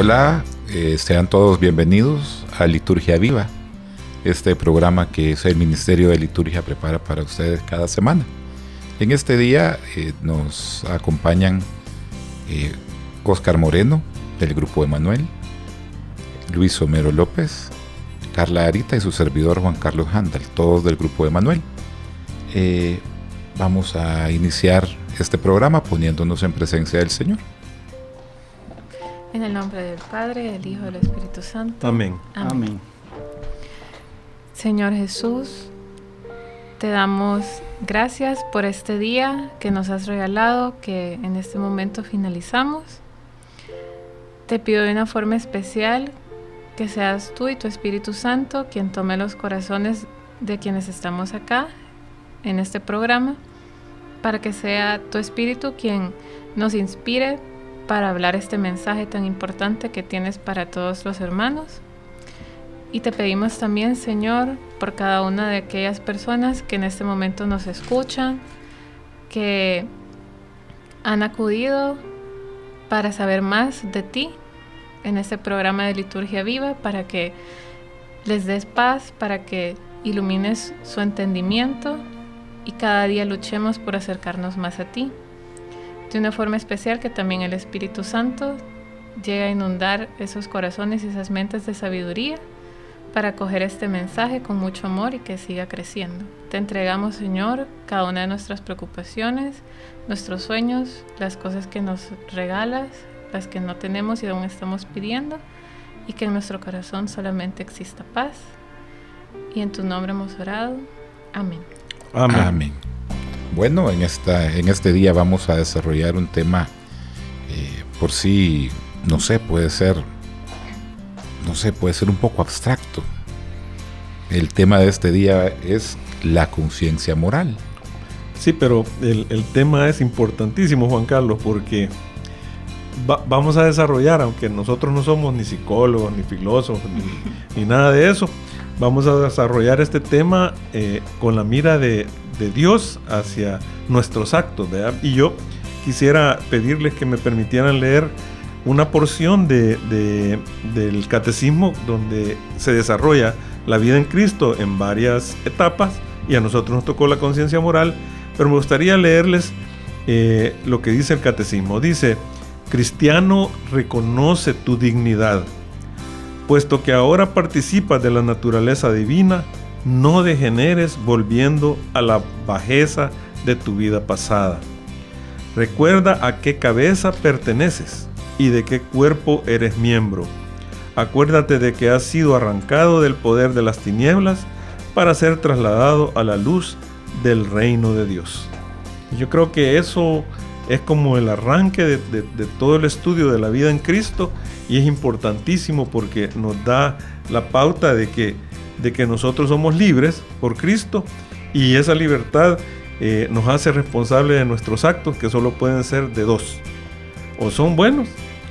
Hola, sean todos bienvenidos a Liturgia Viva, este programa que el Ministerio de Liturgia prepara para ustedes cada semana. En este día nos acompañan Óscar Moreno, del Grupo Emanuel, Luis Homero López, Carla Arita y su servidor Juan Carlos Handal, todos del Grupo Emanuel. Vamos a iniciar este programa poniéndonos en presencia del Señor. En el nombre del Padre, del Hijo y del Espíritu Santo. Amén. Amén. Señor Jesús, te damos gracias por este día que nos has regalado, que en este momento finalizamos. Te pido de una forma especial que seas tú y tu Espíritu Santo quien tome los corazones de quienes estamos acá en este programa, para que sea tu Espíritu quien nos inspire para hablar este mensaje tan importante que tienes para todos los hermanos. Y te pedimos también, Señor, por cada una de aquellas personas que en este momento nos escuchan, que han acudido para saber más de ti en este programa de Liturgia Viva, para que les des paz, para que ilumines su entendimiento y cada día luchemos por acercarnos más a ti. De una forma especial que también el Espíritu Santo llegue a inundar esos corazones y esas mentes de sabiduría para acoger este mensaje con mucho amor y que siga creciendo. Te entregamos, Señor, cada una de nuestras preocupaciones, nuestros sueños, las cosas que nos regalas, las que no tenemos y aún estamos pidiendo, y que en nuestro corazón solamente exista paz. Y en tu nombre hemos orado. Amén. Amén. Amén. Bueno, en este día vamos a desarrollar un tema por sí, puede ser un poco abstracto. El tema de este día es la conciencia moral. Sí, pero el tema es importantísimo, Juan Carlos, porque vamos a desarrollar, aunque nosotros no somos ni psicólogos, ni filósofos, ni nada de eso, vamos a desarrollar este tema con la mira de Dios hacia nuestros actos, ¿verdad? Y yo quisiera pedirles que me permitieran leer una porción del catecismo donde se desarrolla la vida en Cristo en varias etapas, y a nosotros nos tocó la conciencia moral, pero me gustaría leerles lo que dice el catecismo. Dice: cristiano, reconoce tu dignidad, puesto que ahora participas de la naturaleza divina. No degeneres volviendo a la bajeza de tu vida pasada. Recuerda a qué cabeza perteneces y de qué cuerpo eres miembro. Acuérdate de que has sido arrancado del poder de las tinieblas para ser trasladado a la luz del reino de Dios. Yo creo que eso es como el arranque de todo el estudio de la vida en Cristo, y es importantísimo porque nos da la pauta de que nosotros somos libres por Cristo, y esa libertad nos hace responsables de nuestros actos, que solo pueden ser de dos: o son buenos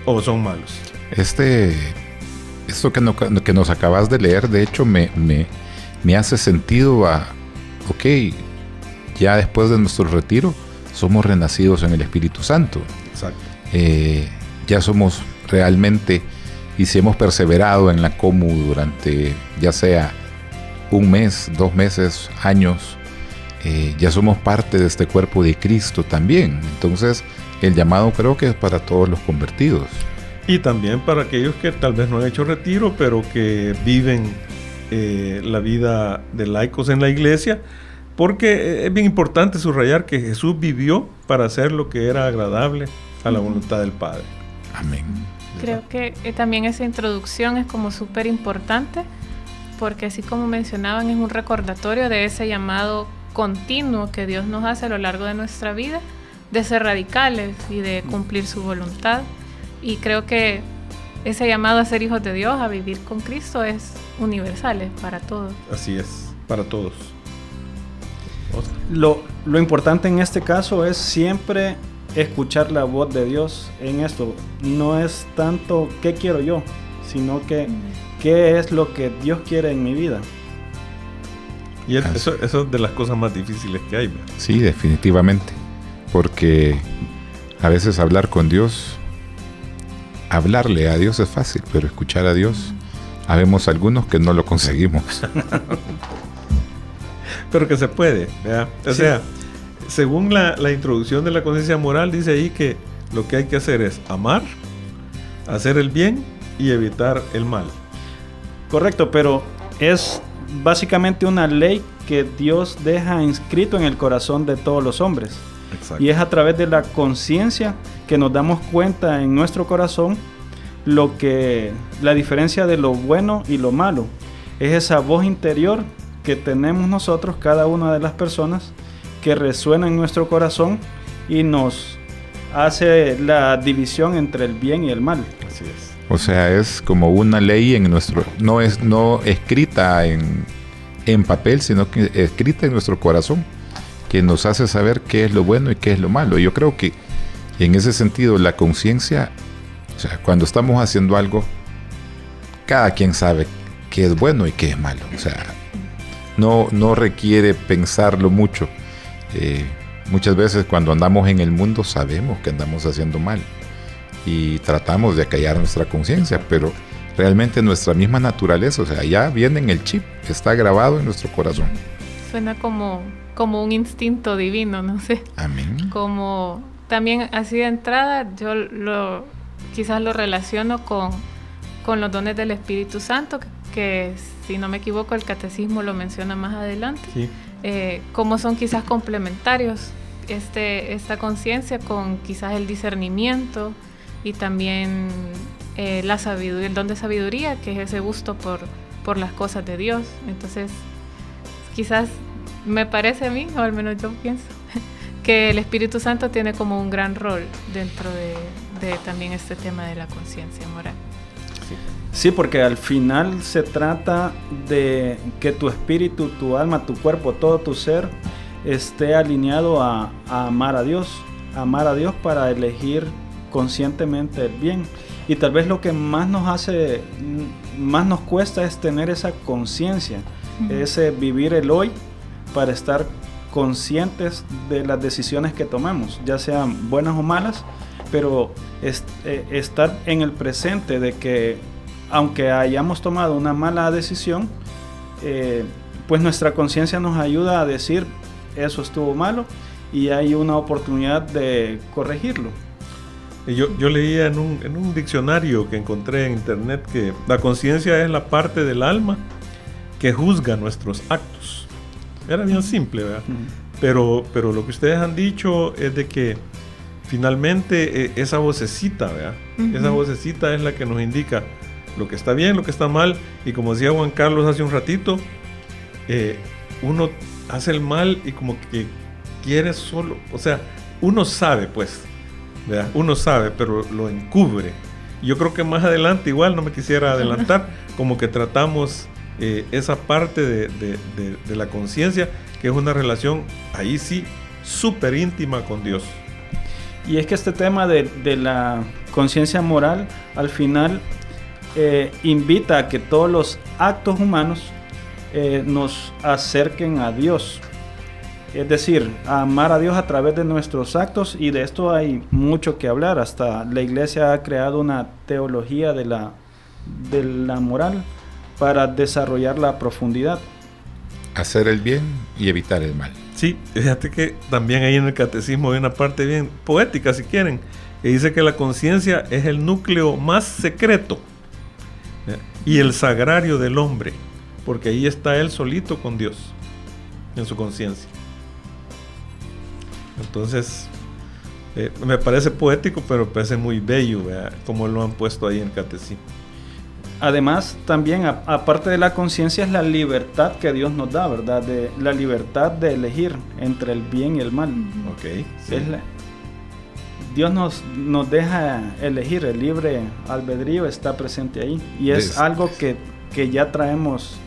o son malos. Esto que nos acabas de leer, de hecho, me hace sentido a, ya después de nuestro retiro, somos renacidos en el Espíritu Santo. Exacto. Ya somos realmente, y si hemos perseverado en la comu durante ya sea un mes, 2 meses, años, ya somos parte de este cuerpo de Cristo también. Entonces el llamado creo que es para todos los convertidos. Y también para aquellos que tal vez no han hecho retiro, pero que viven la vida de laicos en la iglesia, porque es bien importante subrayar que Jesús vivió para hacer lo que era agradable a la voluntad del Padre. Amén. Creo que también esa introducción es como súper importante, porque así como mencionaban, es un recordatorio de ese llamado continuo que Dios nos hace a lo largo de nuestra vida, de ser radicales y de cumplir su voluntad. Y creo que ese llamado a ser hijos de Dios, a vivir con Cristo, es universal, es para todos. Así es, para todos. Lo importante en este caso es siempre escuchar la voz de Dios en esto. No es tanto qué quiero yo, sino que qué es lo que Dios quiere en mi vida. Y eso es de las cosas más difíciles que hay, ¿verdad? Sí, definitivamente, porque a veces hablar con Dios hablarle a Dios es fácil, pero escuchar a Dios, habemos algunos que no lo conseguimos. Pero que se puede, ¿verdad? O sea, según la introducción de la conciencia moral, dice ahí que lo que hay que hacer es amar, hacer el bien y evitar el mal. Correcto, pero es básicamente una ley que Dios deja inscrito en el corazón de todos los hombres. Exacto. Y es a través de la conciencia que nos damos cuenta en nuestro corazón la diferencia de lo bueno y lo malo. Es esa voz interior que tenemos nosotros, cada una de las personas, que resuena en nuestro corazón y nos hace la división entre el bien y el mal. Así es. O sea, es como una ley en nuestro, no escrita en papel, sino que escrita en nuestro corazón, que nos hace saber qué es lo bueno y qué es lo malo. Yo creo que en ese sentido la conciencia, o sea, cuando estamos haciendo algo, cada quien sabe qué es bueno y qué es malo. O sea, no requiere pensarlo mucho. Muchas veces cuando andamos en el mundo sabemos que andamos haciendo mal y tratamos de acallar nuestra conciencia, pero realmente nuestra misma naturaleza, o sea, ya viene en el chip, está grabado en nuestro corazón. Suena como un instinto divino, no sé. Amén. Como también así de entrada, yo quizás lo relaciono con los dones del Espíritu Santo, que si no me equivoco el catecismo lo menciona más adelante. Sí. Cómo son quizás complementarios esta conciencia con quizás el discernimiento y también la sabiduría, el don de sabiduría, que es ese gusto por las cosas de Dios. Entonces, quizás me parece a mí, o al menos yo pienso, que el Espíritu Santo tiene como un gran rol dentro de también este tema de la conciencia moral. Sí, porque al final se trata de que tu espíritu, tu alma, tu cuerpo, todo tu ser esté alineado a amar a Dios para elegir conscientemente el bien. Y tal vez lo que más nos cuesta es tener esa conciencia, ese vivir el hoy para estar conscientes de las decisiones que tomamos, ya sean buenas o malas, pero estar en el presente de que aunque hayamos tomado una mala decisión, pues nuestra conciencia nos ayuda a decir eso estuvo malo y hay una oportunidad de corregirlo. Yo leía en un diccionario que encontré en internet que la conciencia es la parte del alma que juzga nuestros actos. Era bien simple, ¿verdad? Pero lo que ustedes han dicho es de que finalmente esa vocecita, ¿verdad? Esa vocecita es la que nos indica lo que está bien, lo que está mal, y como decía Juan Carlos hace un ratito, uno hace el mal y como que quiere solo, o sea, uno sabe pues, ¿verdad? Uno sabe, pero lo encubre. Yo creo que más adelante, igual no me quisiera adelantar, como que tratamos esa parte de la conciencia, que es una relación, ahí sí, súper íntima con Dios. Y es que este tema de la conciencia moral, al final, invita a que todos los actos humanos nos acerquen a Dios, es decir, a amar a Dios a través de nuestros actos, y de esto hay mucho que hablar. Hasta la iglesia ha creado una teología de la moral para desarrollarla a profundidad. Hacer el bien y evitar el mal. Sí, fíjate que también ahí en el catecismo hay una parte bien poética, si quieren, que dice que la conciencia es el núcleo más secreto y el sagrario del hombre, porque ahí está él solito con Dios, en su conciencia. Entonces, me parece poético, pero me parece muy bello, ¿verdad? Como lo han puesto ahí en el catecismo. Además, también, aparte de la conciencia, es la libertad que Dios nos da, ¿verdad? La libertad de elegir entre el bien y el mal. Ok. Sí. Dios nos deja elegir, el libre albedrío está presente ahí. Y es algo que ya traemos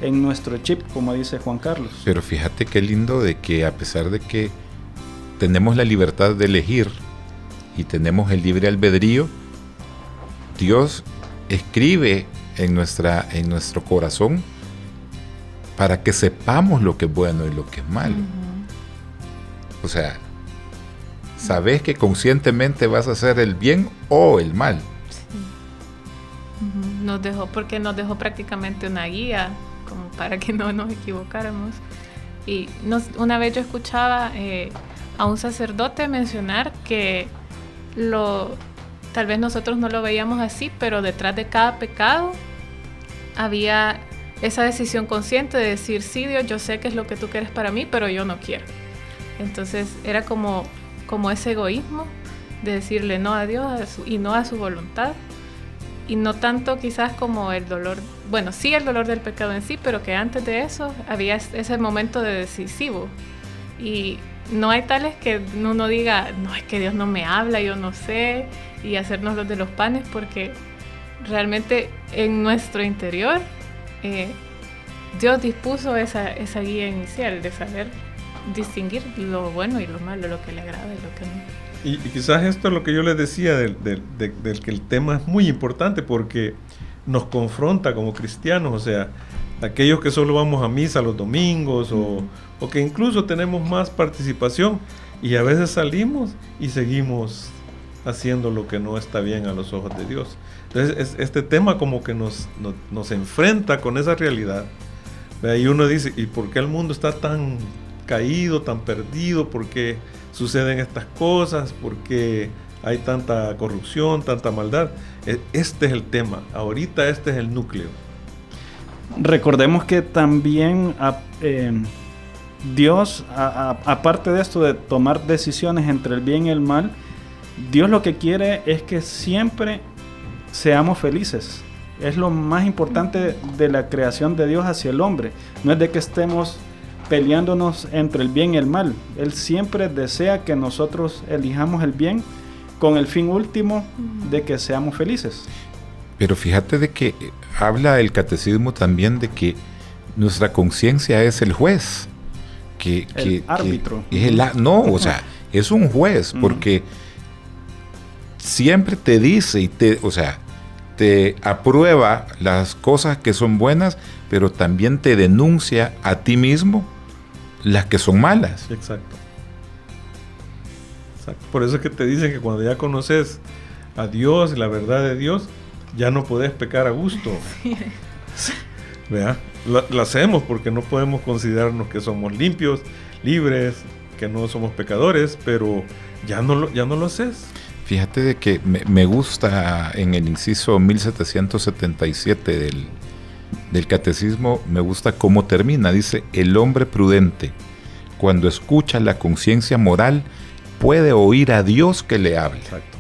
en nuestro chip, como dice Juan Carlos. Pero fíjate qué lindo de que a pesar de que tenemos la libertad de elegir y tenemos el libre albedrío, Dios escribe en nuestro corazón para que sepamos lo que es bueno y lo que es malo. O sea, sabes que conscientemente vas a hacer el bien o el mal. Nos dejó prácticamente una guía como para que no nos equivocáramos. Y una vez yo escuchaba a un sacerdote mencionar que tal vez nosotros no lo veíamos así, pero detrás de cada pecado había esa decisión consciente de decir, sí, Dios, yo sé que es lo que tú quieres para mí, pero yo no quiero. Entonces era como ese egoísmo de decirle no a Dios y no a su voluntad. Y no tanto quizás como el dolor, bueno, sí el dolor del pecado en sí, pero que antes de eso había ese momento de decisivo. Y no hay tales que uno diga, no, es que Dios no me habla, yo no sé, y hacernos los de los panes, porque realmente en nuestro interior Dios dispuso esa guía inicial de saber distinguir lo bueno y lo malo, lo que le agrada y lo que no. Y quizás esto es lo que yo les decía del que el tema es muy importante porque nos confronta como cristianos, o sea, aquellos que solo vamos a misa los domingos o que incluso tenemos más participación y a veces salimos y seguimos haciendo lo que no está bien a los ojos de Dios. Entonces este tema como que nos enfrenta con esa realidad. Y uno dice, ¿y por qué el mundo está tan caído, tan perdido? ¿Por qué suceden estas cosas? ¿Por qué hay tanta corrupción, tanta maldad? Este es el tema, ahorita este es el núcleo. Recordemos que también Dios, aparte de esto de tomar decisiones entre el bien y el mal, Dios lo que quiere es que siempre seamos felices. Es lo más importante de la creación de Dios hacia el hombre. No es de que estemos peleándonos entre el bien y el mal. Él siempre desea que nosotros elijamos el bien con el fin último de que seamos felices. Pero fíjate de que habla el catecismo también de que nuestra conciencia es el juez. El árbitro. Es un juez, porque siempre te dice y te aprueba las cosas que son buenas, pero también te denuncia a ti mismo las que son malas. Exacto. Por eso es que te dicen que cuando ya conoces a Dios y la verdad de Dios, ya no podés pecar a gusto. ¿Vea? Lo hacemos porque no podemos considerarnos que somos limpios, libres, que no somos pecadores, pero ya no lo haces. Fíjate de que me gusta en el inciso 1777 del catecismo, me gusta cómo termina. Dice, el hombre prudente, cuando escucha la conciencia moral, puede oír a Dios que le habla. Exacto.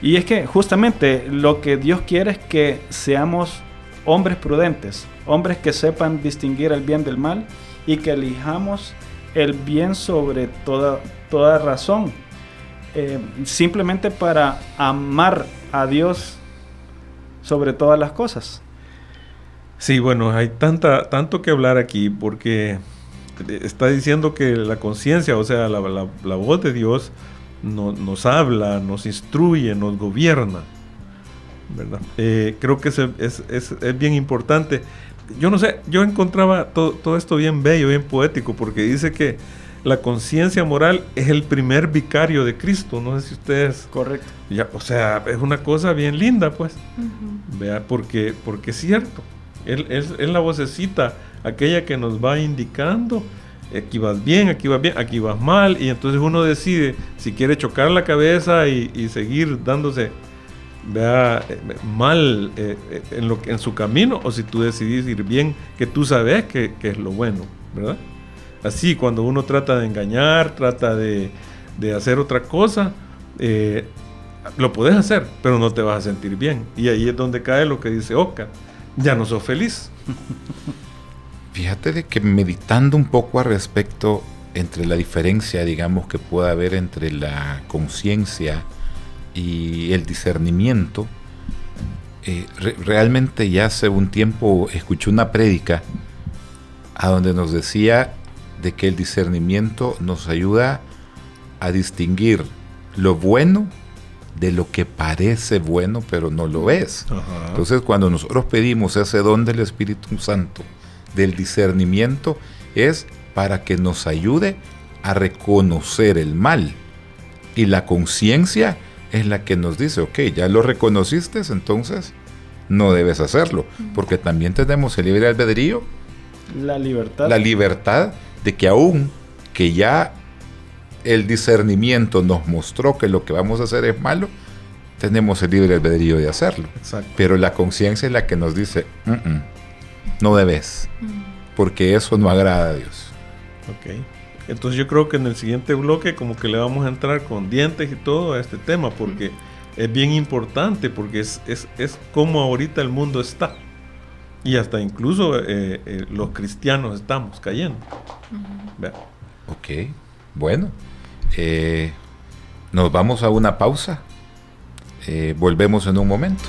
Y es que justamente lo que Dios quiere es que seamos hombres prudentes, hombres que sepan distinguir el bien del mal y que elijamos el bien sobre toda razón. Simplemente para amar a Dios sobre todas las cosas. Sí, bueno, hay tanto que hablar aquí porque está diciendo que la conciencia, o sea, la voz de Dios nos habla, nos instruye, nos gobierna, ¿verdad? Creo que es bien importante. Yo no sé, yo encontraba todo esto bien bello, bien poético, porque dice que la conciencia moral es el primer vicario de Cristo. No sé si ustedes... Correcto. Ya, o sea, es una cosa bien linda, pues. Vea, porque es cierto. Él es la vocecita, aquella que nos va indicando, aquí vas bien, aquí vas mal, y entonces uno decide si quiere chocar la cabeza y seguir dándose, vea, mal en su camino, o si tú decidís ir bien, que tú sabes que es lo bueno, ¿verdad? Así, cuando uno trata de engañar, trata de hacer otra cosa, lo puedes hacer, pero no te vas a sentir bien. Y ahí es donde cae lo que dice Oca, ya no sos feliz. Fíjate de que meditando un poco al respecto entre la diferencia, digamos, que puede haber entre la conciencia y el discernimiento, realmente ya hace un tiempo escuché una prédica a donde nos decía de que el discernimiento nos ayuda a distinguir lo bueno de lo que parece bueno pero no lo es. Ajá. Entonces, cuando nosotros pedimos ese don del Espíritu Santo del discernimiento, es para que nos ayude a reconocer el mal, y la conciencia es la que nos dice, ok, ya lo reconociste, entonces no debes hacerlo, porque también tenemos el libre albedrío, la libertad de que aún que ya el discernimiento nos mostró que lo que vamos a hacer es malo, tenemos el libre albedrío de hacerlo. Exacto. Pero la conciencia es la que nos dice, no debes, porque eso no agrada a Dios. Ok. Entonces yo creo que en el siguiente bloque como que le vamos a entrar con dientes y todo a este tema, porque es bien importante, porque es como ahorita el mundo está. Y hasta incluso los cristianos estamos cayendo. Ok, bueno. Nos vamos a una pausa. Volvemos en un momento.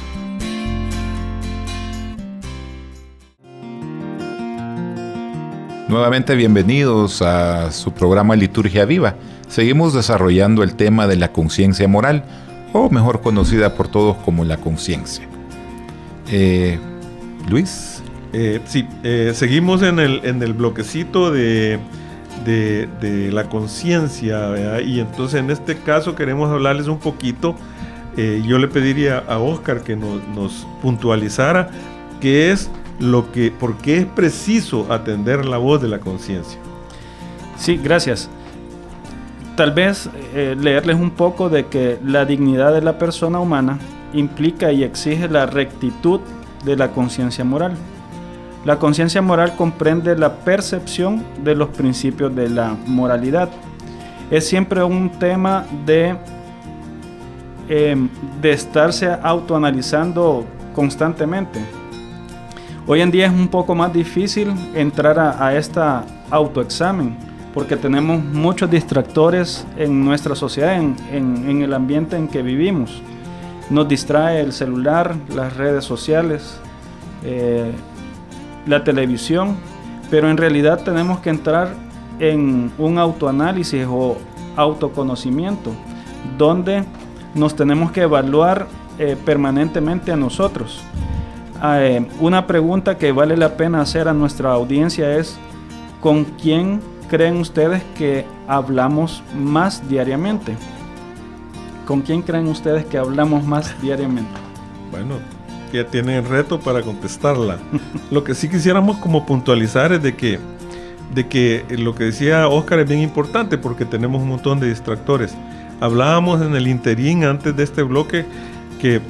Nuevamente bienvenidos a su programa Liturgia Viva. Seguimos desarrollando el tema de la conciencia moral, o mejor conocida por todos como la conciencia. Luis. Sí, seguimos en el bloquecito de la conciencia, ¿verdad? Y entonces en este caso queremos hablarles un poquito. Yo le pediría a Óscar que nos puntualizara qué es por qué es preciso atender la voz de la conciencia. Sí, gracias. Tal vez leerles un poco de que la dignidad de la persona humana implica y exige la rectitud de la conciencia moral. La conciencia moral comprende la percepción de los principios de la moralidad. Es siempre un tema de estarse autoanalizando constantemente. Hoy en día es un poco más difícil entrar a esta autoexamen porque tenemos muchos distractores en nuestra sociedad, en el ambiente en que vivimos. Nos distrae el celular, las redes sociales, la televisión, pero en realidad tenemos que entrar en un autoanálisis o autoconocimiento donde nos tenemos que evaluar permanentemente a nosotros. Una pregunta que vale la pena hacer a nuestra audiencia es: ¿con quién creen ustedes que hablamos más diariamente? ¿Con quién creen ustedes que hablamos más diariamente? Bueno, ya tienen reto para contestarla. Lo que sí quisiéramos como puntualizar es de que lo que decía Óscar es bien importante, porque tenemos un montón de distractores. Hablábamos en el interín antes de este bloque que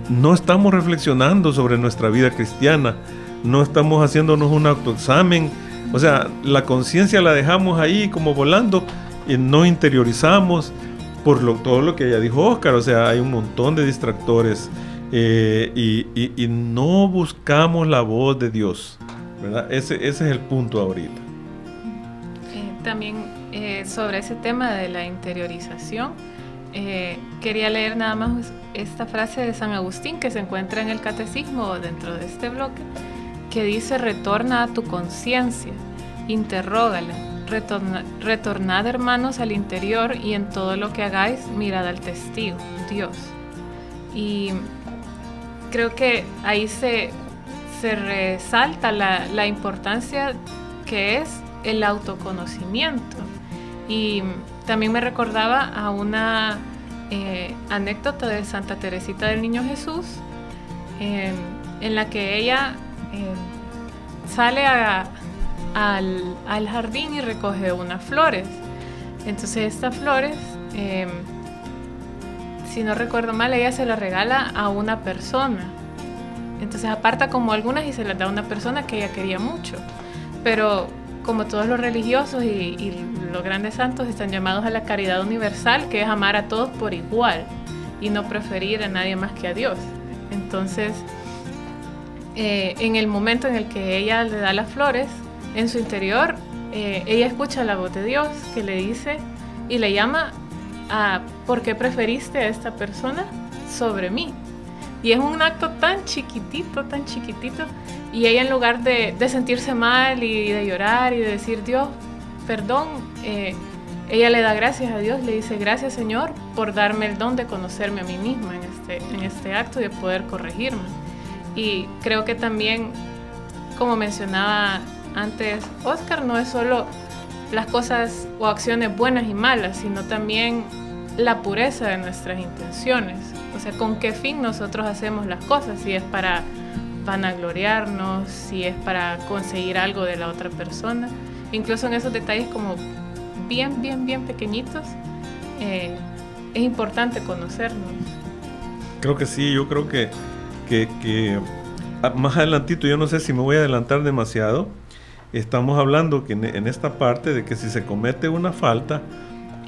no estamos reflexionando sobre nuestra vida cristiana, no estamos haciéndonos un autoexamen. O sea, la conciencia la dejamos ahí como volando y no interiorizamos por todo lo que ya dijo Óscar. O sea, hay un montón de distractores y no buscamos la voz de Dios, ¿verdad? Ese es el punto ahorita. También sobre ese tema de la interiorización, quería leer nada más esta frase de San Agustín que se encuentra en el Catecismo dentro de este bloque, que dice: retorna a tu conciencia, interrógala, retornad hermanos al interior, y en todo lo que hagáis mirad al testigo, Dios. Y creo que ahí se resalta la importancia que es el autoconocimiento. Y también me recordaba a una anécdota de Santa Teresita del Niño Jesús, en la que ella sale al jardín y recoge unas flores. Entonces estas flores, si no recuerdo mal, ella se las regala a una persona. Entonces aparta como algunas y se las da a una persona que ella quería mucho. Pero como todos los religiosos y los grandes santos están llamados a la caridad universal, que es amar a todos por igual y no preferir a nadie más que a Dios. Entonces, en el momento en el que ella le da las flores, en su interior, ella escucha la voz de Dios que le dice y le llama a ¿por qué preferiste a esta persona sobre mí? Y es un acto tan chiquitito, y ella, en lugar de sentirse mal y de llorar y de decir Dios, perdón, ella le da gracias a Dios, le dice: gracias Señor por darme el don de conocerme a mí misma en este acto y de poder corregirme. Y creo que también, como mencionaba antes Óscar, no es solo las cosas o acciones buenas y malas, sino también la pureza de nuestras intenciones. O sea, ¿con qué fin nosotros hacemos las cosas? Si es para vanagloriarnos, si es para conseguir algo de la otra persona. Incluso en esos detalles como bien pequeñitos, es importante conocernos. Creo que sí, yo creo que más adelantito, yo no sé si me voy a adelantar demasiado, estamos hablando que en esta parte de que si se comete una falta,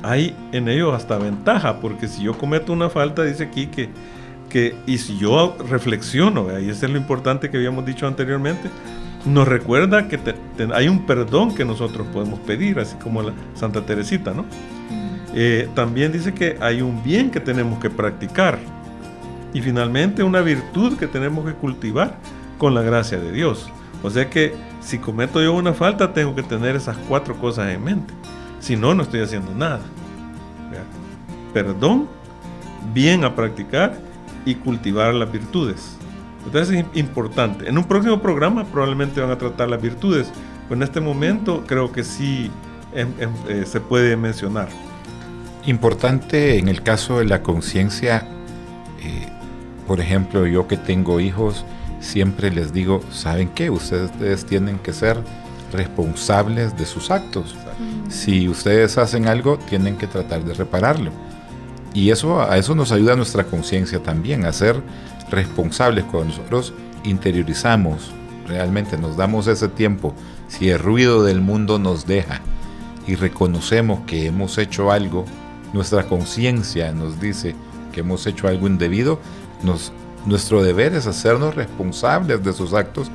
hay en ello hasta ventaja, porque si yo cometo una falta, dice aquí que y si yo reflexiono, y eso es lo importante que habíamos dicho anteriormente, nos recuerda que hay un perdón que nosotros podemos pedir, así como la Santa Teresita, ¿no? También dice que hay un bien que tenemos que practicar, y finalmente una virtud que tenemos que cultivar con la gracia de Dios. O sea que si cometo yo una falta, tengo que tener esas 4 cosas en mente, si no, no estoy haciendo nada. Perdón, bien a practicar y cultivar las virtudes. Entonces es importante. En un próximo programa probablemente van a tratar las virtudes, pero en este momento creo que sí se puede mencionar. Importante en el caso de la conciencia, por ejemplo, yo que tengo hijos, siempre les digo, ¿saben qué? Ustedes tienen que ser responsables de sus actos. Si ustedes hacen algo, tienen que tratar de repararlo. Y a eso nos ayuda nuestra conciencia también, a ser responsables. Cuando nosotros interiorizamos, realmente nos damos ese tiempo, si el ruido del mundo nos deja y reconocemos que hemos hecho algo, nuestra conciencia nos dice que hemos hecho algo indebido, nuestro deber es hacernos responsables de sus actos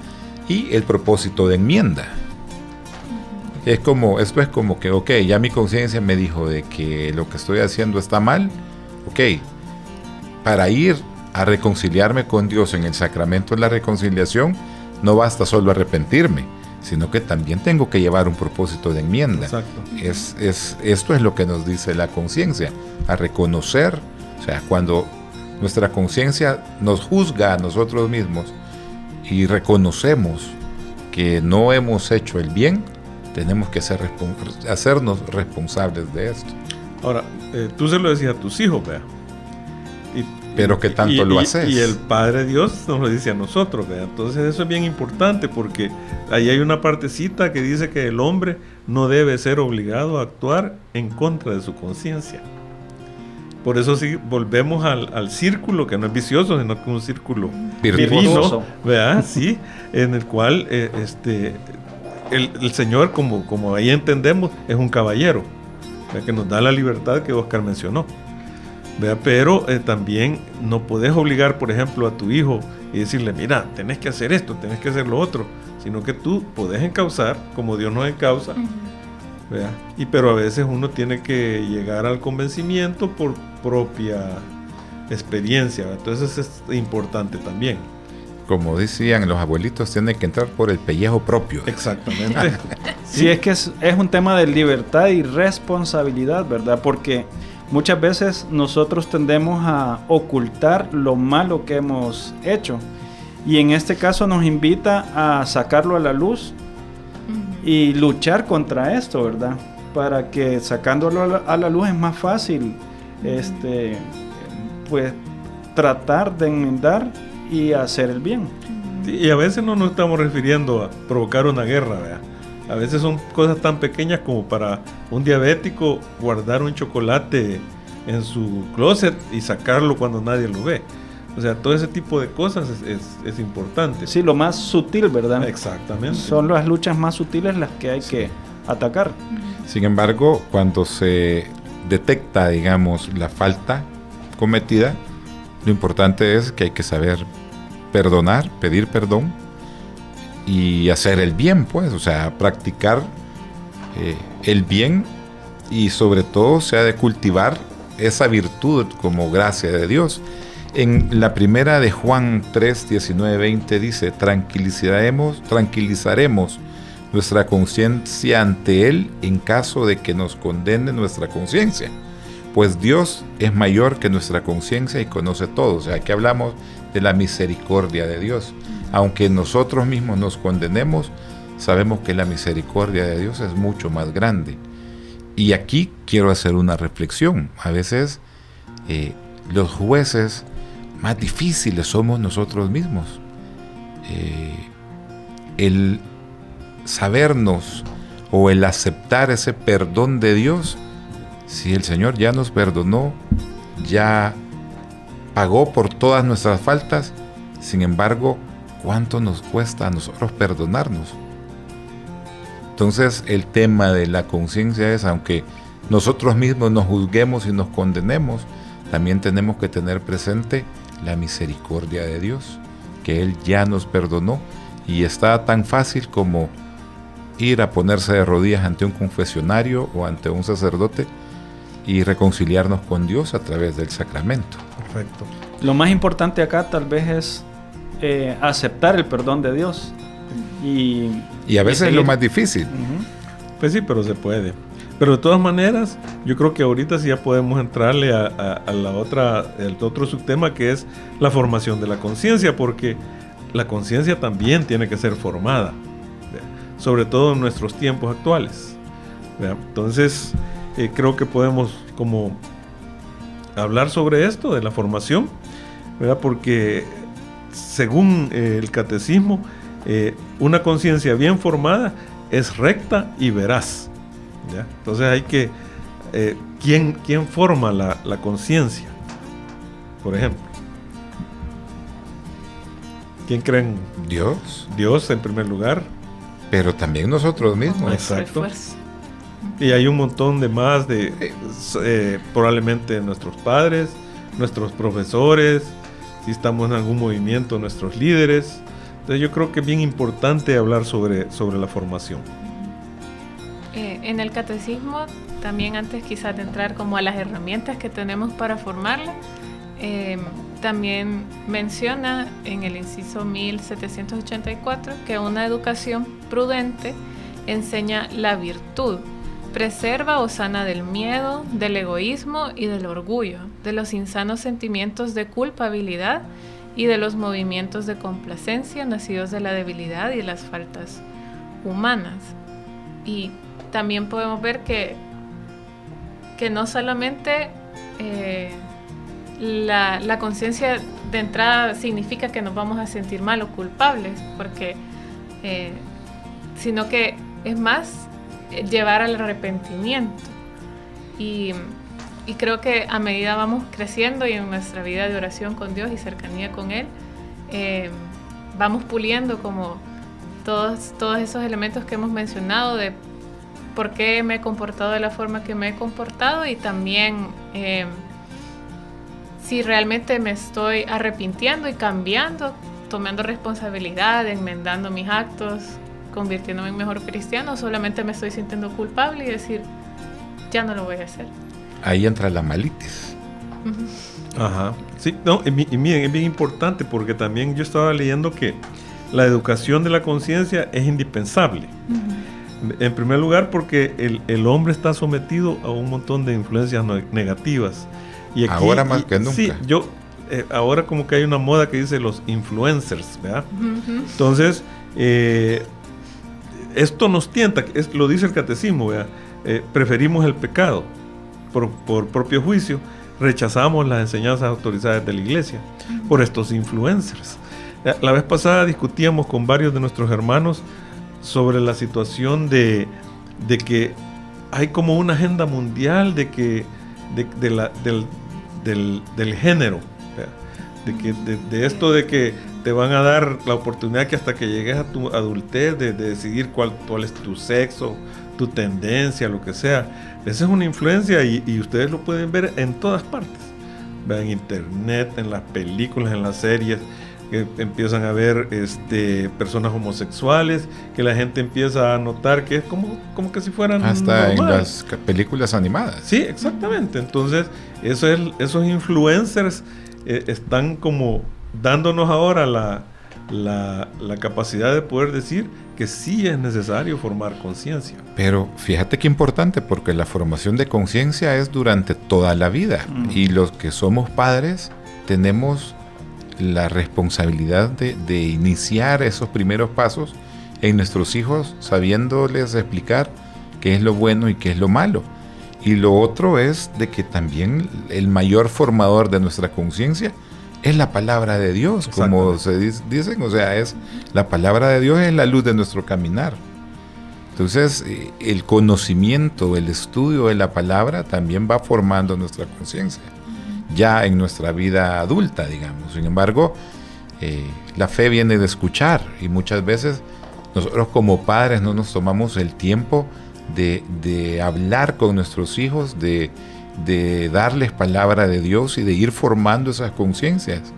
y el propósito de enmienda. Esto es como que, ok, ya mi conciencia me dijo de que lo que estoy haciendo está mal, ok, para ir a reconciliarme con Dios en el sacramento de la reconciliación, no basta solo arrepentirme, sino que también tengo que llevar un propósito de enmienda. Exacto. Esto es lo que nos dice la conciencia, a reconocer, o sea, cuando nuestra conciencia nos juzga a nosotros mismos y reconocemos que no hemos hecho el bien, tenemos que hacernos responsables de esto. Ahora, tú se lo decías a tus hijos, vea. Pero ¿qué tanto lo haces? Y el Padre Dios nos lo dice a nosotros, vea. Entonces eso es bien importante, porque ahí hay una partecita que dice que el hombre no debe ser obligado a actuar en contra de su conciencia. Por eso sí volvemos al círculo, que no es vicioso, sino que es un círculo virtuoso, ¿verdad? Sí, en el cual el Señor, como ahí entendemos, es un caballero, ¿verdad? Que nos da la libertad que Oscar mencionó, ¿verdad? Pero también no podés obligar, por ejemplo, a tu hijo y decirle, mira, tenés que hacer esto, tenés que hacer lo otro, sino que tú podés encauzar como Dios nos encausa, ¿verdad? Pero a veces uno tiene que llegar al convencimiento por propia experiencia, ¿verdad? Entonces es importante también. Como decían los abuelitos, tiene que entrar por el pellejo propio. Exactamente. Sí, es que es un tema de libertad y responsabilidad, ¿verdad? Porque muchas veces nosotros tendemos a ocultar lo malo que hemos hecho. Y en este caso nos invita a sacarlo a la luz y luchar contra esto, ¿verdad? Para que sacándolo a la luz es más fácil, pues tratar de enmendar y hacer el bien. Y a veces no nos estamos refiriendo a provocar una guerra, ¿verdad? A veces son cosas tan pequeñas como para un diabético guardar un chocolate en su closet y sacarlo cuando nadie lo ve. O sea, todo ese tipo de cosas es importante. Sí, lo más sutil, ¿verdad? Exactamente. Son las luchas más sutiles las que hay que atacar. Sin embargo, cuando se detecta, digamos, la falta cometida, lo importante es que hay que saber perdonar, pedir perdón y hacer el bien, pues, o sea, practicar el bien, y sobre todo se ha de cultivar esa virtud como gracia de Dios. En la primera de Juan 3, 19, 20 dice, tranquilizaremos nuestra conciencia ante Él en caso de que nos condene nuestra conciencia, pues Dios es mayor que nuestra conciencia y conoce todo. O sea, aquí hablamos de la misericordia de Dios. Aunque nosotros mismos nos condenemos, sabemos que la misericordia de Dios es mucho más grande. Y aquí quiero hacer una reflexión. A veces los jueces más difíciles somos nosotros mismos. El sabernos o el aceptar ese perdón de Dios, si el Señor ya nos perdonó, ya pagó por todas nuestras faltas, sin embargo, ¿cuánto nos cuesta a nosotros perdonarnos? Entonces, el tema de la conciencia es, aunque nosotros mismos nos juzguemos y nos condenemos, también tenemos que tener presente la misericordia de Dios, que Él ya nos perdonó, y está tan fácil como ir a ponerse de rodillas ante un confesionario o ante un sacerdote y reconciliarnos con Dios a través del sacramento. Perfecto. Lo más importante acá tal vez es aceptar el perdón de Dios. Y a veces es lo más difícil. Pues sí, pero se puede. Pero de todas maneras, yo creo que ahorita sí ya podemos entrarle al otro subtema, que es la formación de la conciencia, porque la conciencia también tiene que ser formada, ¿verdad? Sobre todo en nuestros tiempos actuales, ¿verdad? Entonces, creo que podemos como hablar sobre esto, de la formación, ¿verdad? Porque según el catecismo, una conciencia bien formada es recta y veraz, ¿ya? Entonces hay que... ¿quién forma la conciencia? Por ejemplo, ¿quién creen? Dios. Dios en primer lugar. Pero también nosotros mismos. Exacto. Y hay un montón de más probablemente nuestros padres, nuestros profesores, si estamos en algún movimiento, nuestros líderes. Entonces yo creo que es bien importante hablar sobre la formación. En el catecismo, también antes quizás de entrar como a las herramientas que tenemos para formarla, también menciona en el inciso 1784 que una educación prudente enseña la virtud, preserva o sana del miedo, del egoísmo y del orgullo, de los insanos sentimientos de culpabilidad y de los movimientos de complacencia nacidos de la debilidad y de las faltas humanas. Y también podemos ver que no solamente la conciencia de entrada significa que nos vamos a sentir mal o culpables, porque sino que es más llevar al arrepentimiento. Y creo que a medida vamos creciendo y en nuestra vida de oración con Dios y cercanía con Él, vamos puliendo como todos esos elementos que hemos mencionado de por qué me he comportado de la forma que me he comportado, y también si realmente me estoy arrepintiendo y cambiando, tomando responsabilidad, enmendando mis actos, convirtiéndome en mejor cristiano, o solamente me estoy sintiendo culpable y decir, ya no lo voy a hacer. Ahí entra la malitis. Ajá. Sí, no, y miren, es bien importante, porque también yo estaba leyendo que la educación de la conciencia es indispensable. En primer lugar, porque el hombre está sometido a un montón de influencias negativas. Y aquí, ahora más que nunca. Sí, ahora como que hay una moda que dice los influencers, ¿verdad? Entonces, esto nos tienta, lo dice el catecismo, ¿verdad? Preferimos el pecado por propio juicio, rechazamos las enseñanzas autorizadas de la iglesia por estos influencers. La vez pasada discutíamos con varios de nuestros hermanos sobre la situación de que hay como una agenda mundial del género, de esto de que te van a dar la oportunidad que hasta que llegues a tu adultez de decidir cuál es tu sexo, tu tendencia, lo que sea. Esa es una influencia y ustedes lo pueden ver en todas partes, en internet, en las películas, en las series, que empiezan a ver personas homosexuales, que la gente empieza a notar que es como que si fueran hasta normales. En las películas animadas. Sí, exactamente. Entonces esos influencers están como dándonos ahora la capacidad de poder decir que sí es necesario formar conciencia. Pero fíjate qué importante, porque la formación de conciencia es durante toda la vida. Y los que somos padres tenemos la responsabilidad de iniciar esos primeros pasos en nuestros hijos, sabiéndoles explicar qué es lo bueno y qué es lo malo. Y lo otro es de que también el mayor formador de nuestra conciencia es la palabra de Dios, como se dicen, o sea, la palabra de Dios es la luz de nuestro caminar. Entonces, el conocimiento, el estudio de la palabra también va formando nuestra conciencia, ya en nuestra vida adulta, digamos. Sin embargo, la fe viene de escuchar, y muchas veces nosotros como padres no nos tomamos el tiempo de hablar con nuestros hijos, de darles palabra de Dios y de ir formando esas conciencias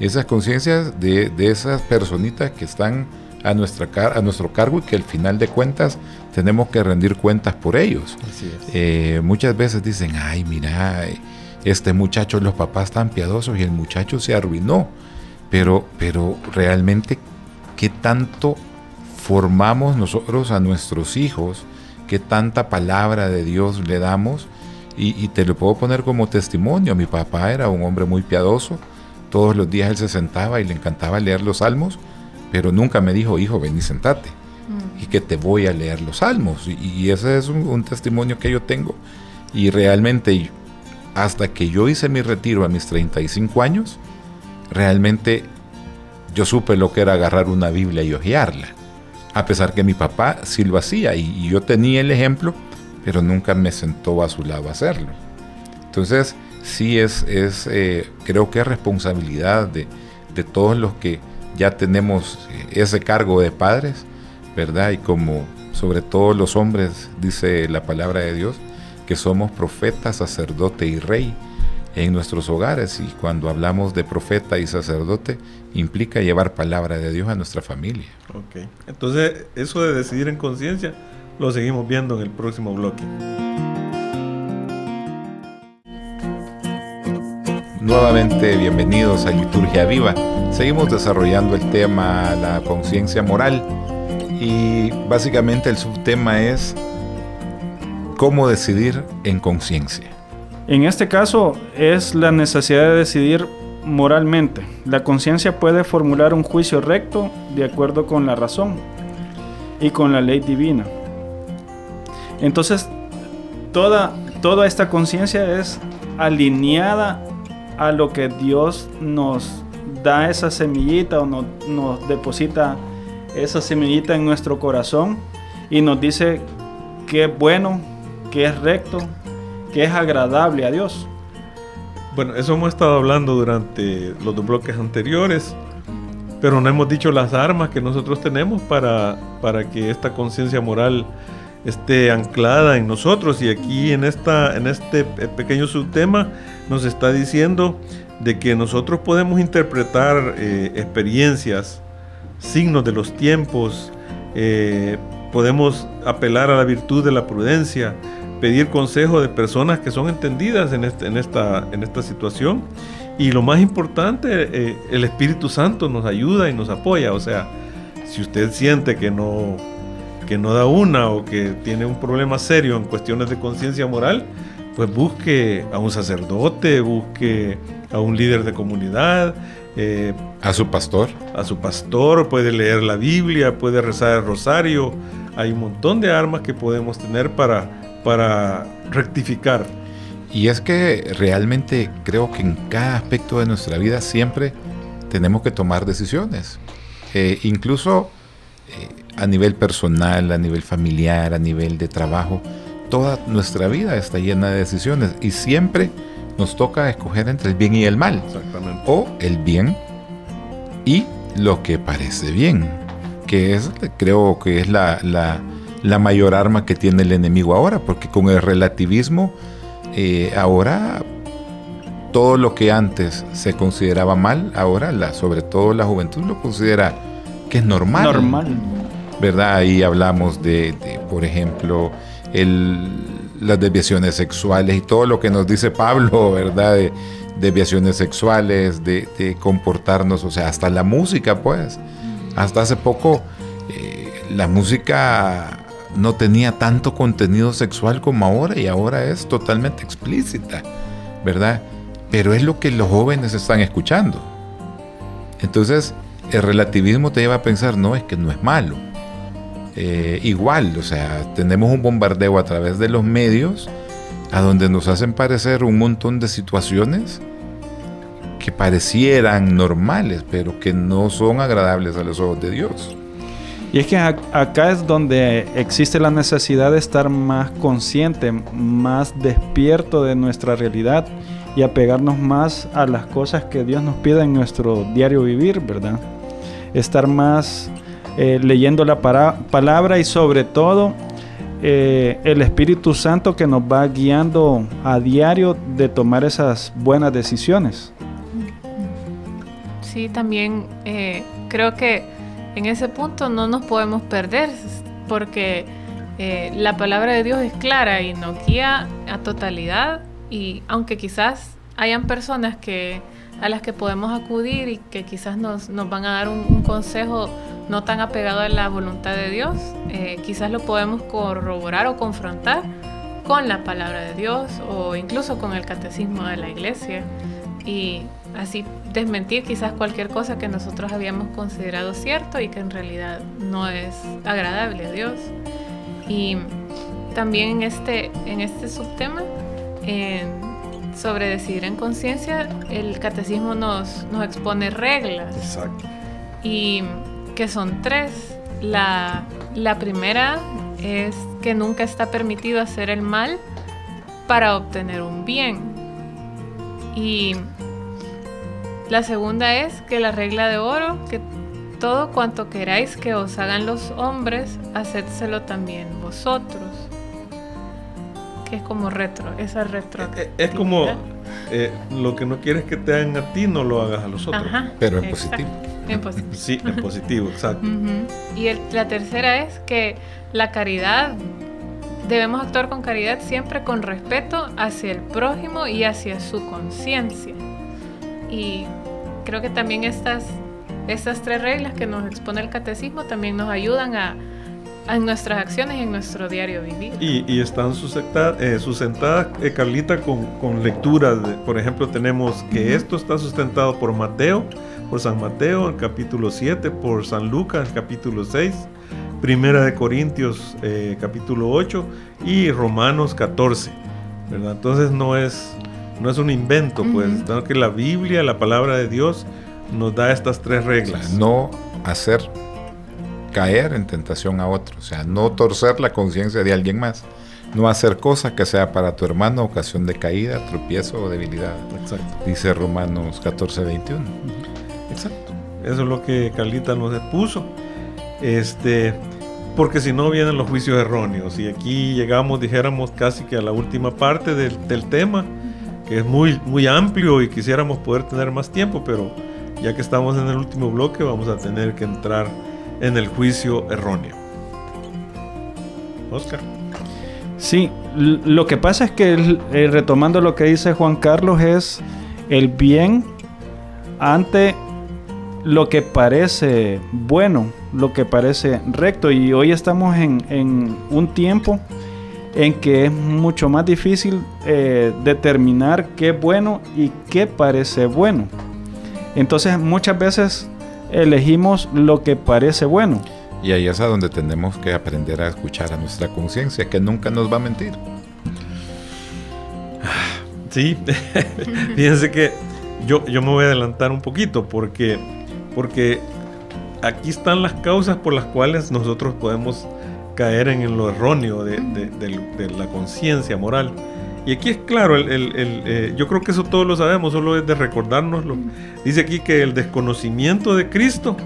de esas personitas que están a nuestro cargo y que al final de cuentas tenemos que rendir cuentas por ellos. Así es. Muchas veces dicen, ay, mira, este muchacho, los papás tan piadosos y el muchacho se arruinó, pero realmente, ¿qué tanto formamos nosotros a nuestros hijos? ¿Qué tanta palabra de Dios le damos? Y te lo puedo poner como testimonio. Mi papá era un hombre muy piadoso. Todos los días él se sentaba y le encantaba leer los salmos, pero nunca me dijo, hijo, ven y sentate, y que te voy a leer los salmos. Y ese es un testimonio que yo tengo. Y realmente, hasta que yo hice mi retiro a mis 35 años, realmente yo supe lo que era agarrar una Biblia y hojearla. A pesar que mi papá sí lo hacía, y yo tenía el ejemplo, pero nunca me sentó a su lado a hacerlo. Entonces, sí creo que es responsabilidad de todos los que ya tenemos ese cargo de padres, ¿verdad? Y como sobre todo los hombres, dice la palabra de Dios, que somos profeta, sacerdote y rey en nuestros hogares. Y cuando hablamos de profeta y sacerdote, implica llevar palabra de Dios a nuestra familia. Ok. Entonces, eso de decidir en conciencia lo seguimos viendo en el próximo bloque. Nuevamente, bienvenidos a Liturgia Viva. Seguimos desarrollando el tema la conciencia moral, y básicamente el subtema es cómo decidir en conciencia. En este caso es la necesidad de decidir moralmente. La conciencia puede formular un juicio recto de acuerdo con la razón y con la ley divina. Entonces, toda esta conciencia es alineada a lo que Dios nos da, esa semillita, o nos deposita esa semillita en nuestro corazón y nos dice que es bueno, que es recto, que es agradable a Dios. Bueno, eso hemos estado hablando durante los 2 bloques anteriores, pero no hemos dicho las armas que nosotros tenemos para que esta conciencia moral esté anclada en nosotros. Y aquí en este pequeño subtema nos está diciendo de que nosotros podemos interpretar experiencias, signos de los tiempos, podemos apelar a la virtud de la prudencia, pedir consejo de personas que son entendidas en esta situación. Y lo más importante, el Espíritu Santo nos ayuda y nos apoya. O sea, si usted siente que no da una, o que tiene un problema serio en cuestiones de conciencia moral, pues busque a un sacerdote, busque a un líder de comunidad, a su pastor. Puede leer la Biblia, puede rezar el rosario. Hay un montón de armas que podemos tener para rectificar. Y es que realmente creo que en cada aspecto de nuestra vida siempre tenemos que tomar decisiones. Incluso a nivel personal, a nivel familiar, a nivel de trabajo, toda nuestra vida está llena de decisiones, y siempre nos toca escoger entre el bien y el mal. Exactamente. O el bien y lo que parece bien, que creo que es la mayor arma que tiene el enemigo ahora, porque con el relativismo ahora todo lo que antes se consideraba mal, ahora sobre todo la juventud lo considera que es normal. ¿Verdad? Ahí hablamos de por ejemplo, las desviaciones sexuales y todo lo que nos dice Pablo, ¿verdad? De desviaciones sexuales, de comportarnos, o sea, hasta la música, pues. Hasta hace poco la música no tenía tanto contenido sexual como ahora, y ahora es totalmente explícita, ¿verdad? Pero es lo que los jóvenes están escuchando. Entonces, el relativismo te lleva a pensar, no, es que no es malo. Igual, o sea, tenemos un bombardeo a través de los medios a donde nos hacen parecer un montón de situaciones que parecieran normales, pero que no son agradables a los ojos de Dios. Y es que acá es donde existe la necesidad de estar más consciente, más despierto de nuestra realidad y apegarnos más a las cosas que Dios nos pide en nuestro diario vivir, ¿verdad? Estar más leyendo la palabra y sobre todo el Espíritu Santo que nos va guiando a diario de tomar esas buenas decisiones. Sí, también creo que en ese punto no nos podemos perder, porque la palabra de Dios es clara y nos guía a totalidad, y aunque quizás hayan personas a las que podemos acudir y que quizás nos van a dar un consejo no tan apegado a la voluntad de Dios, quizás lo podemos corroborar o confrontar con la palabra de Dios o incluso con el catecismo de la iglesia, y así desmentir quizás cualquier cosa que nosotros habíamos considerado cierto y que en realidad no es agradable a Dios. Y también en este subtema sobre decidir en conciencia, el catecismo nos expone reglas. Exacto. Y que son 3. La primera es que nunca está permitido hacer el mal para obtener un bien. Y la segunda es que la regla de oro, que todo cuanto queráis que os hagan los hombres, hacédselo también vosotros. Que es como esa retro. Es como lo que no quieres que te hagan a ti, no lo hagas a los otros. Ajá, pero en exacto. positivo. En positivo. Sí, en positivo, exacto. Y la tercera es que la caridad, debemos actuar con caridad siempre con respeto hacia el prójimo y hacia su conciencia. Y creo que también estas 3 reglas que nos expone el catecismo también nos ayudan en nuestras acciones y en nuestro diario vivir. Y están sustentadas, Carlita, con lecturas. Por ejemplo, tenemos que esto está sustentado por San Mateo, el capítulo 7, por San Lucas, el capítulo 6, Primera de Corintios, capítulo 8, y Romanos 14, ¿verdad? Entonces no es un invento, pues, sino que la Biblia, la palabra de Dios, nos da estas 3 reglas. O sea, no hacer caer en tentación a otro, o sea, no torcer la conciencia de alguien más, no hacer cosa que sea para tu hermano ocasión de caída, tropiezo o debilidad. Exacto. Dice Romanos 14:21. Exacto. Eso es lo que Carlita nos expuso. Porque si no vienen los juicios erróneos, y aquí llegamos, dijéramos, casi que a la última parte del tema, que es muy, muy amplio y quisiéramos poder tener más tiempo, pero ya que estamos en el último bloque, vamos a tener que entrar en el juicio erróneo. Oscar. Sí, lo que pasa es que retomando lo que dice Juan Carlos, es el bien ante lo que parece bueno, lo que parece recto, y hoy estamos en un tiempo en que es mucho más difícil determinar qué es bueno y qué parece bueno. Entonces muchas veces elegimos lo que parece bueno. Y ahí es a donde tenemos que aprender a escuchar a nuestra conciencia, que nunca nos va a mentir. Sí, fíjense que yo me voy a adelantar un poquito porque aquí están las causas por las cuales nosotros podemos caer en lo erróneo de la conciencia moral. Y aquí es claro, yo creo que eso todos lo sabemos, solo es de recordárnoslo. Dice aquí que el desconocimiento de Cristo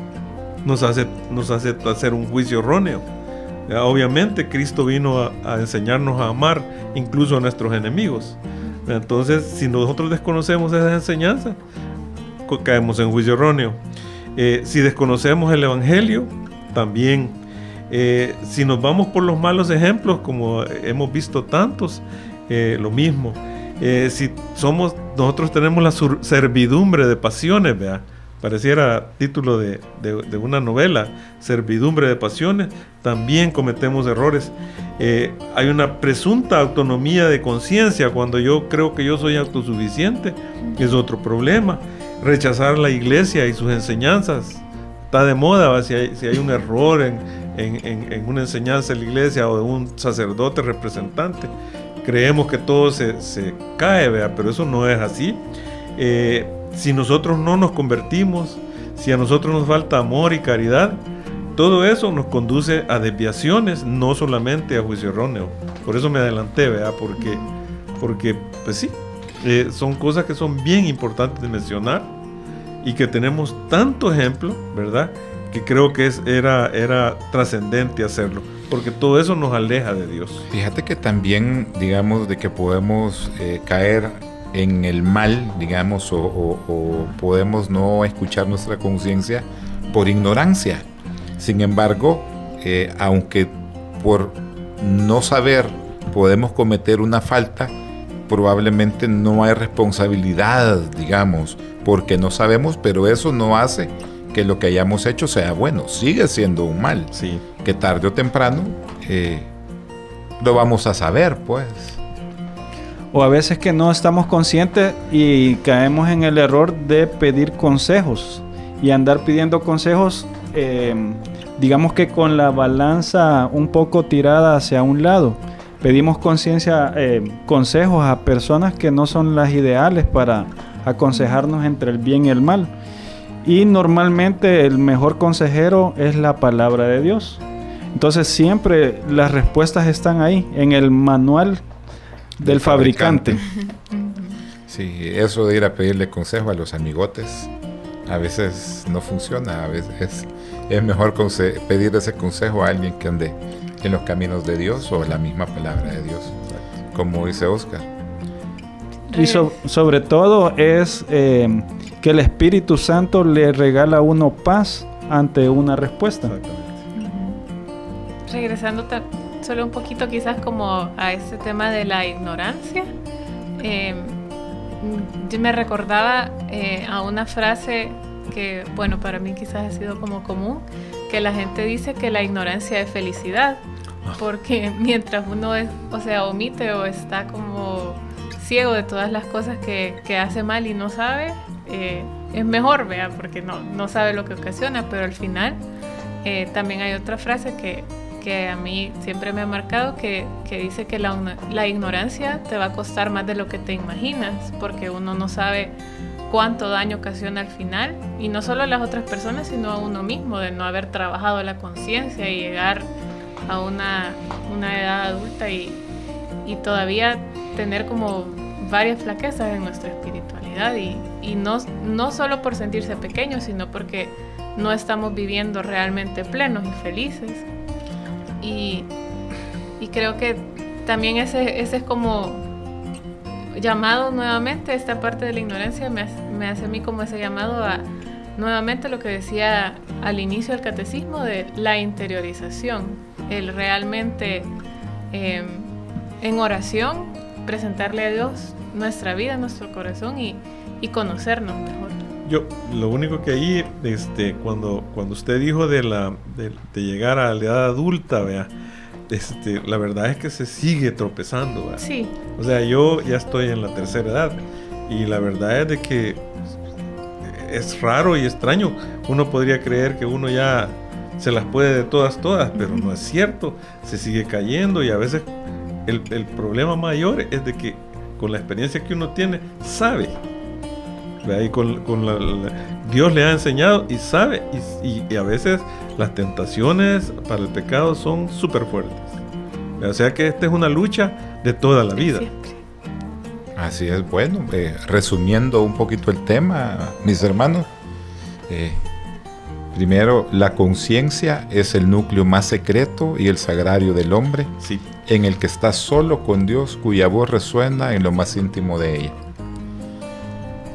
nos hace hacer un juicio erróneo. Obviamente Cristo vino a enseñarnos a amar incluso a nuestros enemigos. Entonces, si nosotros desconocemos esas enseñanzas, caemos en juicio erróneo. Si desconocemos el Evangelio, también. Si nos vamos por los malos ejemplos, como hemos visto tantos, lo mismo. Si nosotros tenemos la servidumbre de pasiones, ¿verdad? Pareciera título de una novela, servidumbre de pasiones, también cometemos errores. Hay una presunta autonomía de conciencia, cuando yo creo que yo soy autosuficiente, es otro problema. Rechazar la iglesia y sus enseñanzas, está de moda, ¿va? Si hay un error en una enseñanza de la iglesia o de un sacerdote representante, creemos que todo se cae, ¿verdad? Pero eso no es así. si nosotros no nos convertimos, si a nosotros nos falta amor y caridad, todo eso nos conduce a desviaciones, no solamente a juicio erróneo. Por eso me adelanté, ¿verdad? Porque pues sí, son cosas que son bien importantes de mencionar y que tenemos tanto ejemplo, ¿verdad? Que creo que era trascendente hacerlo, porque todo eso nos aleja de Dios. Fíjate que también, digamos, de que podemos caer en el mal, digamos, o podemos no escuchar nuestra conciencia por ignorancia. Sin embargo, aunque por no saber podemos cometer una falta, probablemente no hay responsabilidad, digamos, porque no sabemos, pero eso no hace que lo que hayamos hecho sea bueno. Sigue siendo un mal, sí, que tarde o temprano lo vamos a saber, pues. O a veces que no estamos conscientes y caemos en el error de pedir consejos y andar pidiendo consejos, digamos que con la balanza un poco tirada hacia un lado. Pedimos consejos a personas que no son las ideales para aconsejarnos entre el bien y el mal. Y normalmente el mejor consejero es la palabra de Dios. Entonces siempre las respuestas están ahí, en el manual del fabricante. Sí, eso de ir a pedirle consejo a los amigotes a veces no funciona. A veces es mejor pedir ese consejo a alguien que ande en los caminos de Dios o la misma palabra de Dios, como dice Oscar. Y sobre todo es que el Espíritu Santo le regala a uno paz ante una respuesta. Regresando solo un poquito quizás como a este tema de la ignorancia, yo me recordaba a una frase que, bueno, para mí quizás ha sido como común, que la gente dice que la ignorancia es felicidad, porque mientras uno omite o está como ciego de todas las cosas que hace mal y no sabe, es mejor, vea, porque no sabe lo que ocasiona, pero al final también hay otra frase que a mí siempre me ha marcado, que dice que la ignorancia te va a costar más de lo que te imaginas, porque uno no sabe cuánto daño ocasiona al final, y no solo a las otras personas, sino a uno mismo, de no haber trabajado la conciencia y llegar a una edad adulta y todavía tener como varias flaquezas en nuestra espiritualidad, y no solo por sentirse pequeños, sino porque no estamos viviendo realmente plenos y felices. Y creo que también ese es como llamado nuevamente, esta parte de la ignorancia me hace a mí como ese llamado a nuevamente lo que decía al inicio del catecismo, de la interiorización, el realmente en oración presentarle a Dios nuestra vida, nuestro corazón y conocernos mejor. Yo, lo único que ahí, cuando usted dijo de llegar a la edad adulta, vea, la verdad es que se sigue tropezando, ¿verdad? Sí. O sea, yo ya estoy en la tercera edad y la verdad es de que es raro y extraño. Uno podría creer que uno ya se las puede de todas, pero no es cierto. Se sigue cayendo y a veces el problema mayor es de que con la experiencia que uno tiene, sabe. Y Dios le ha enseñado y sabe, y a veces las tentaciones para el pecado son súper fuertes. O sea que esta es una lucha de toda la vida. Así es. Bueno, resumiendo un poquito el tema, mis hermanos, primero, la conciencia es el núcleo más secreto y el sagrario del hombre, sí, en el que está solo con Dios, cuya voz resuena en lo más íntimo de ella.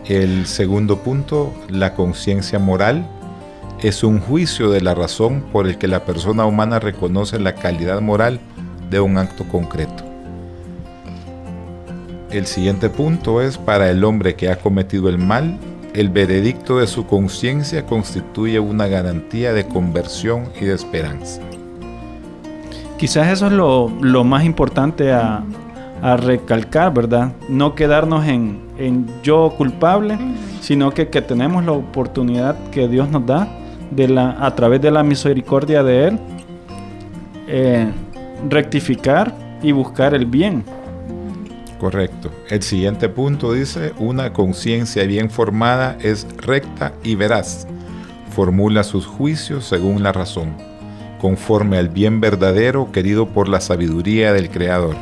El segundo punto, la conciencia moral, es un juicio de la razón por el que la persona humana reconoce la calidad moral de un acto concreto. El siguiente punto es, para el hombre que ha cometido el mal, el veredicto de su conciencia constituye una garantía de conversión y de esperanza. Quizás eso es lo más importante a recalcar, ¿verdad? No quedarnos en yo culpable, sino que tenemos la oportunidad que Dios nos da a través de la misericordia de Él, rectificar y buscar el bien. Correcto. El siguiente punto dice: una conciencia bien formada es recta y veraz. Formula sus juicios según la razón, conforme al bien verdadero querido por la sabiduría del Creador.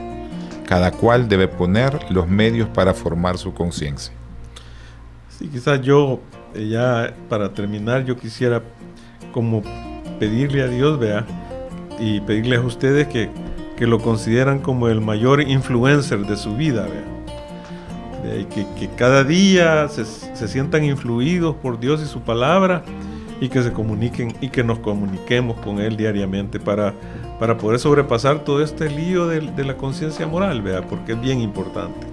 Cada cual debe poner los medios para formar su conciencia. Sí, quizás yo, ya para terminar, yo quisiera como pedirle a Dios, vea, y pedirles a ustedes que lo consideran como el mayor influencer de su vida, vea. Y que cada día se sientan influidos por Dios y su palabra, y que se comuniquen y que nos comuniquemos con Él diariamente para poder sobrepasar todo este lío de la conciencia moral, vea, porque es bien importante.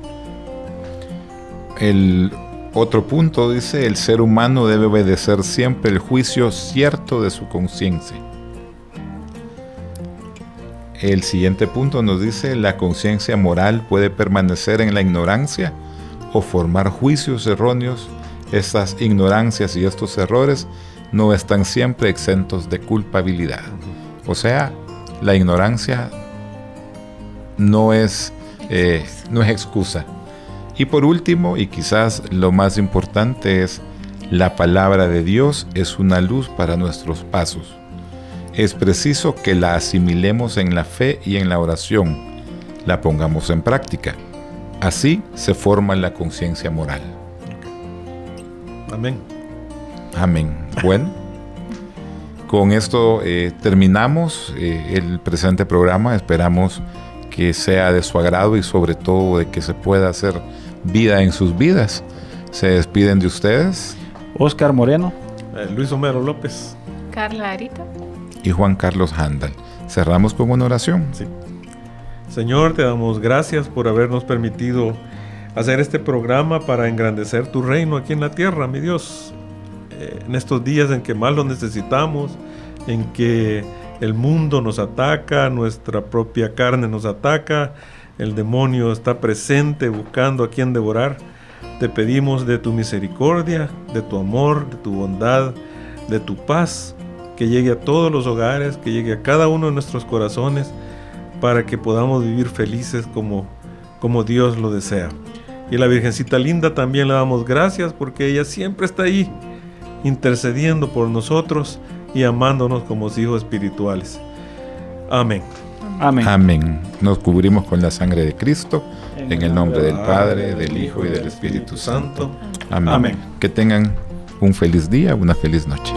El otro punto dice: el ser humano debe obedecer siempre el juicio cierto de su conciencia. El siguiente punto nos dice: la conciencia moral puede permanecer en la ignorancia o formar juicios erróneos. Estas ignorancias y estos errores no están siempre exentos de culpabilidad. O sea, la ignorancia no es excusa. Y por último, y quizás lo más importante, es: la palabra de Dios es una luz para nuestros pasos. Es preciso que la asimilemos en la fe y en la oración, la pongamos en práctica. Así se forma la conciencia moral. Amén. Amén. Bueno, con esto terminamos el presente programa. Esperamos que sea de su agrado y sobre todo de que se pueda hacer vida en sus vidas. Se despiden de ustedes Oscar Moreno, Luis Homero López, Carla Arita y Juan Carlos Handal. Cerramos con una oración. Sí. Señor, te damos gracias por habernos permitido hacer este programa para engrandecer tu reino aquí en la tierra, mi Dios. En estos días en que más lo necesitamos, en que el mundo nos ataca, nuestra propia carne nos ataca, el demonio está presente buscando a quien devorar. Te pedimos de tu misericordia, de tu amor, de tu bondad, de tu paz, que llegue a todos los hogares, que llegue a cada uno de nuestros corazones, para que podamos vivir felices como Dios lo desea. Y a la Virgencita Linda también le damos gracias, porque ella siempre está ahí, intercediendo por nosotros y amándonos como hijos espirituales. Amén. Amén. Amén. Nos cubrimos con la sangre de Cristo, en el nombre del Padre, del Hijo y del Espíritu Santo. Amén. Amén. Que tengan un feliz día, una feliz noche.